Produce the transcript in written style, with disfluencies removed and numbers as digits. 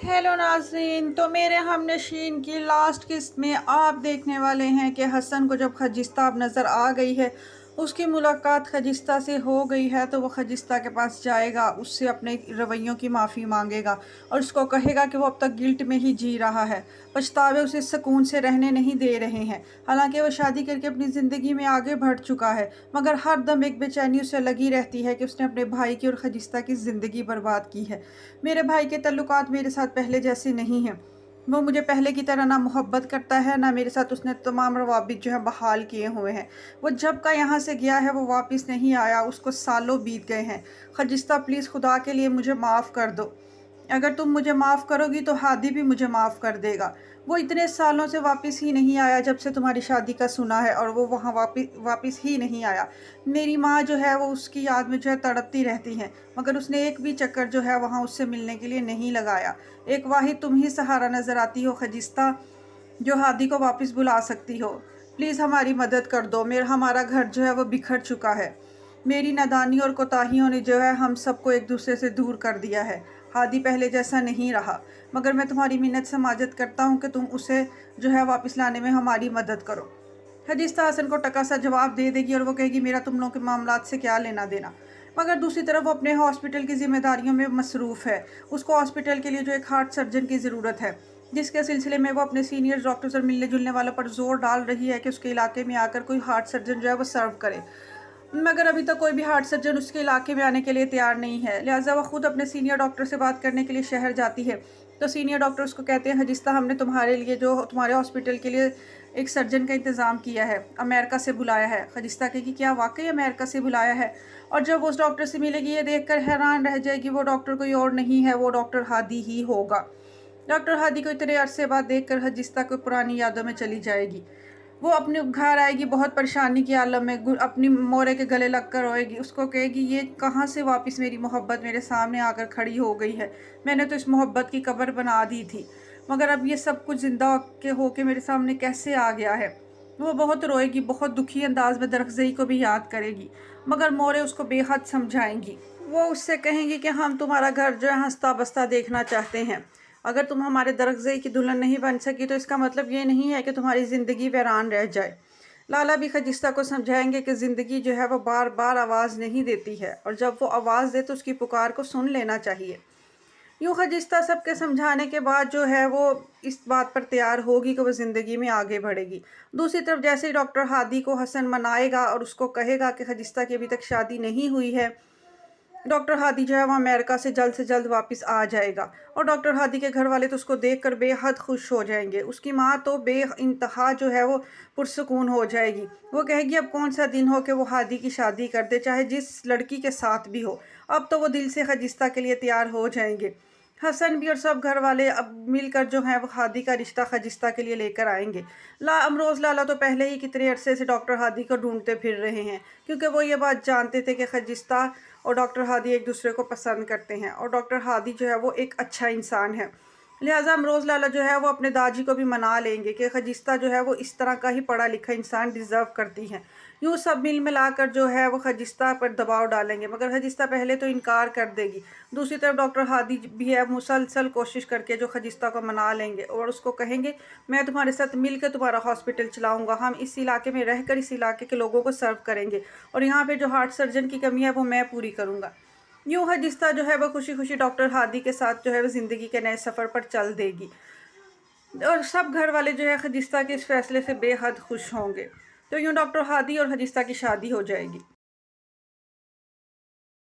Hello नाज़रीन। तो मेरे हमनशीन की लास्ट किस्त में आप देखने वाले हैं कि हसन को जब खजिस्ता अब नज़र आ गई है, उसकी मुलाकात खजिस्ता से हो गई है, तो वो खजिस्ता के पास जाएगा, उससे अपने रवैयों की माफ़ी मांगेगा और उसको कहेगा कि वो अब तक गिल्ट में ही जी रहा है, पछतावे उसे सुकून से रहने नहीं दे रहे हैं। हालांकि वो शादी करके अपनी ज़िंदगी में आगे बढ़ चुका है, मगर हर दम एक बेचैनी उसे लगी रहती है कि उसने अपने भाई की और खजिस्ता की ज़िंदगी बर्बाद की है। मेरे भाई के तल्लुकात मेरे साथ पहले जैसे नहीं हैं। वो मुझे पहले की तरह ना मोहब्बत करता है, ना मेरे साथ उसने तमाम रवाबित जो है बहाल किए हुए हैं। वो जब का यहाँ से गया है वो वापस नहीं आया, उसको सालों बीत गए हैं। खजिस्ता प्लीज़ खुदा के लिए मुझे माफ़ कर दो। अगर तुम मुझे माफ़ करोगी तो हादी भी मुझे माफ़ कर देगा। वो इतने सालों से वापस ही नहीं आया जब से तुम्हारी शादी का सुना है, और वो वहाँ वापस ही नहीं आया। मेरी माँ जो है वो उसकी याद में जो है तड़पती रहती हैं, मगर उसने एक भी चक्कर जो है वहाँ उससे मिलने के लिए नहीं लगाया। एक वाहिद तुम ही सहारा नज़र आती हो खजिस्ता, जो हादी को वापस बुला सकती हो। प्लीज़ हमारी मदद कर दो। हमारा घर जो है वो बिखर चुका है। मेरी नादानी और कोताहियों ने जो है हम सबको एक दूसरे से दूर कर दिया है। हादी पहले जैसा नहीं रहा, मगर मैं तुम्हारी मिन्नत समाजत करता हूँ कि तुम उसे जो है वापस लाने में हमारी मदद करो। हदीस्ता हसन को टका सा जवाब दे देगी और वो कहेगी मेरा तुम लोगों के मामलात से क्या लेना देना। मगर दूसरी तरफ वो अपने हॉस्पिटल की जिम्मेदारियों में मसरूफ़ है। उसको हॉस्पिटल के लिए जो एक हार्ट सर्जन की ज़रूरत है, जिसके सिलसिले में वो अपने सीनियर डॉक्टर और मिलने जुलने वालों पर जोर डाल रही है कि उसके इलाके में आकर कोई हार्ट सर्जन जो है वो सर्व करे। मगर अभी तक कोई भी हार्ट सर्जन उसके इलाके में आने के लिए तैयार नहीं है। लिहाजा वह खुद अपने सीनियर डॉक्टर से बात करने के लिए शहर जाती है। तो सीनियर डॉक्टर उसको कहते हैं हजिस्ता, हमने तुम्हारे लिए जो तुम्हारे हॉस्पिटल के लिए एक सर्जन का इंतज़ाम किया है, अमेरिका से बुलाया है। खजिस्ता कहेगी क्या वाकई अमेरिका से बुलाया है? और जब उस डॉक्टर से मिलेगी ये देखकर हैरान रह जाएगी, वो डॉक्टर कोई और नहीं है, वो डॉक्टर हादी ही होगा। डॉक्टर हादी को इतने अरसे बाद देखकर हजिस्ता को पुरानी यादों में चली जाएगी। वो अपने घर आएगी बहुत परेशानी की आलम में, अपनी मोरे के गले लग कर रोएगी। उसको कहेगी ये कहाँ से वापस मेरी मोहब्बत मेरे सामने आकर खड़ी हो गई है। मैंने तो इस मोहब्बत की कब्र बना दी थी, मगर अब ये सब कुछ ज़िंदा के होके मेरे सामने कैसे आ गया है। वो बहुत रोएगी, बहुत दुखी अंदाज में दरख्ज़ई को भी याद करेगी, मगर मोरे उसको बेहद समझाएंगी। वो उससे कहेंगी कि हम तुम्हारा घर जो है हंसता बसता देखना चाहते हैं। अगर तुम हमारे दरख्ज़ई की दुल्हन नहीं बन सकी तो इसका मतलब ये नहीं है कि तुम्हारी ज़िंदगी वीरान रह जाए। लाला भी खजिस्ता को समझाएंगे कि ज़िंदगी जो है वो बार बार आवाज़ नहीं देती है, और जब वो आवाज़ दे तो उसकी पुकार को सुन लेना चाहिए। यूँ खजिस्ता सबके समझाने के बाद जो है वो इस बात पर तैयार होगी कि वो ज़िंदगी में आगे बढ़ेगी। दूसरी तरफ जैसे ही डॉक्टर हादी को हसन मनाएगा और उसको कहेगा कि खजिस्ता की अभी तक शादी नहीं हुई है, डॉक्टर हादी जो है वो अमेरिका से जल्द वापस आ जाएगा। और डॉक्टर हादी के घर वाले तो उसको देखकर बेहद खुश हो जाएंगे। उसकी माँ तो बेइंतहा जो है वो पुरसुकून हो जाएगी। वो कहेगी अब कौन सा दिन हो कि वो हादी की शादी कर दे, चाहे जिस लड़की के साथ भी हो। अब तो वो दिल से खजिस्ता के लिए तैयार हो जाएंगे। हसन भी और सब घर वाले अब मिलकर जो है वो हादी का रिश्ता खजिस्ता के लिए लेकर आएंगे। अमरोज़ लाला तो पहले ही कितने अरसे से डॉक्टर हादी को ढूंढते फिर रहे हैं, क्योंकि वो ये बात जानते थे कि खजिस्ता और डॉक्टर हादी एक दूसरे को पसंद करते हैं, और डॉक्टर हादी जो है वो एक अच्छा इंसान है। लिहाजा अमरोज़ लाला जो है वो अपने दाजी को भी मना लेंगे कि खजिस्ता जो है वो इस तरह का ही पढ़ा लिखा इंसान डिज़र्व करती है। यूँ सब मिल मिलाकर जो है वो खजिस्ता पर दबाव डालेंगे, मगर खजिस्ता पहले तो इनकार कर देगी। दूसरी तरफ डॉक्टर हादी भी है मुसलसल कोशिश करके जो खजिस्ता को मना लेंगे और उसको कहेंगे मैं तुम्हारे साथ मिलकर तुम्हारा हॉस्पिटल चलाऊँगा, हम इस इलाके में रहकर इस इलाके के लोगों को सर्व करेंगे, और यहाँ पर जो हार्ट सर्जन की कमी है वो मैं पूरी करूँगा। यूँ खजिस्ता जो है वो खुशी खुशी डॉक्टर हादी के साथ जो है वो ज़िंदगी के नए सफ़र पर चल देगी, और सब घर वाले जो है खजिस्ता के इस फैसले से बेहद खुश होंगे। तो यूँ डॉक्टर हादी और खजिस्ता की शादी हो जाएगी।